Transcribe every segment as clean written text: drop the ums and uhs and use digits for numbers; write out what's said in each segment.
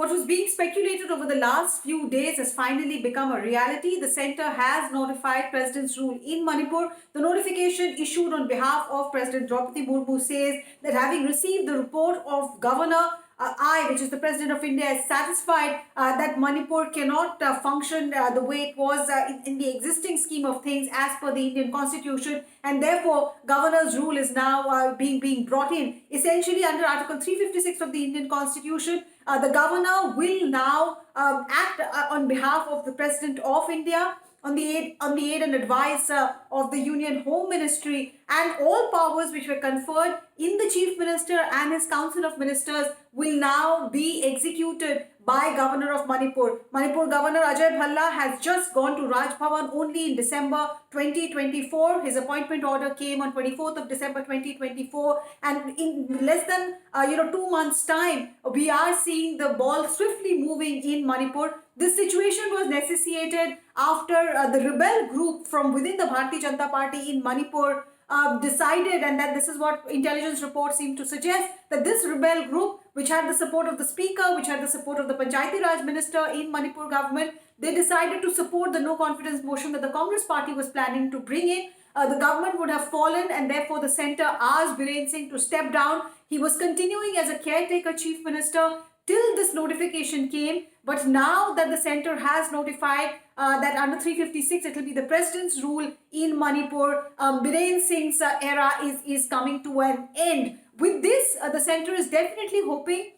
what was being speculated over the last few days has finally become a reality. The centre has notified President's rule in Manipur. The notification issued on behalf of President Draupadi Murmu says that having received the report of Governor I, which is the President of India, is satisfied that Manipur cannot function the way it was in the existing scheme of things as per the Indian Constitution, and therefore Governor's rule is now being brought in. Essentially, under Article 356 of the Indian Constitution, the Governor will now act on behalf of the President of India, on the aid and advice of the Union Home Ministry, and all powers which were conferred in the Chief Minister and his Council of Ministers will now be executed by Governor of Manipur. Manipur Governor Ajay Bhalla has just gone to Raj Bhavan only in December 2024. His appointment order came on 24th of December 2024, and in less than 2 months' time, we are seeing the ball swiftly moving in Manipur. This situation was necessitated after the rebel group from within the Bharatiya Janata Party in Manipur decided, and that this is what intelligence reports seem to suggest, that this rebel group, which had the support of the speaker, which had the support of the Panchayati Raj minister in Manipur government, they decided to support the no confidence motion that the Congress party was planning to bring in. The government would have fallen, and therefore the centre asked Biren Singh to step down. He was continuing as a caretaker chief minister till this notification came, but now that the centre has notified that under 356 it will be the president's rule in Manipur, Biren Singh's era is coming to an end. With this, the centre is definitely hoping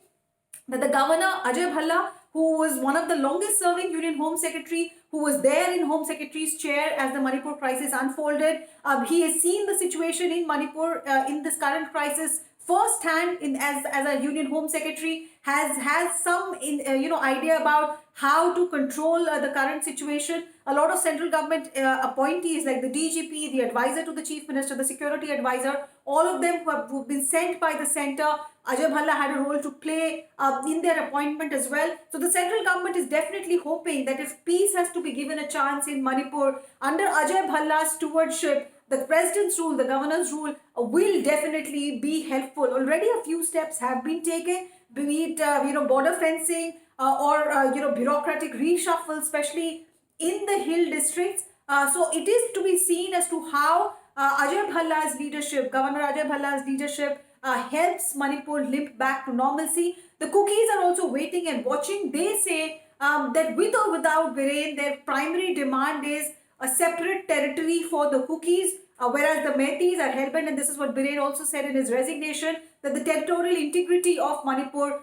that the governor Ajay Bhalla, who was one of the longest serving Union Home Secretary, who was there in Home Secretary's chair as the Manipur crisis unfolded, he has seen the situation in Manipur in this current crisis first hand as a Union Home Secretary, has some idea about how to control the current situation. A lot of central government appointees like the DGP, the advisor to the Chief Minister, the security advisor, all of them who've been sent by the centre, Ajay Bhalla had a role to play in their appointment as well. So the central government is definitely hoping that if peace has to be given a chance in Manipur, under Ajay Bhalla's stewardship, the president's rule, the governor's rule will definitely be helpful. Already a few steps have been taken, be it border fencing or bureaucratic reshuffle, especially in the hill districts. So it is to be seen as to how Ajay Bhalla's leadership, Governor Ajay Bhalla's leadership helps Manipur limp back to normalcy. The cookies are also waiting and watching. They say that with or without Biren, their primary demand is a separate territory for the cookies, whereas the Meiteis are hellbent, and this is what Biren also said in his resignation, that the territorial integrity of Manipur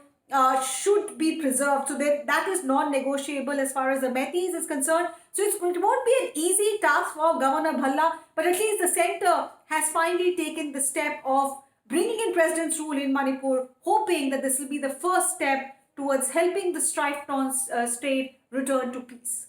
should be preserved. So that is non-negotiable as far as the Meiteis is concerned. So it won't be an easy task for Governor Bhalla, but at least the centre has finally taken the step of bringing in President's rule in Manipur, hoping that this will be the first step towards helping the strife-torn state return to peace.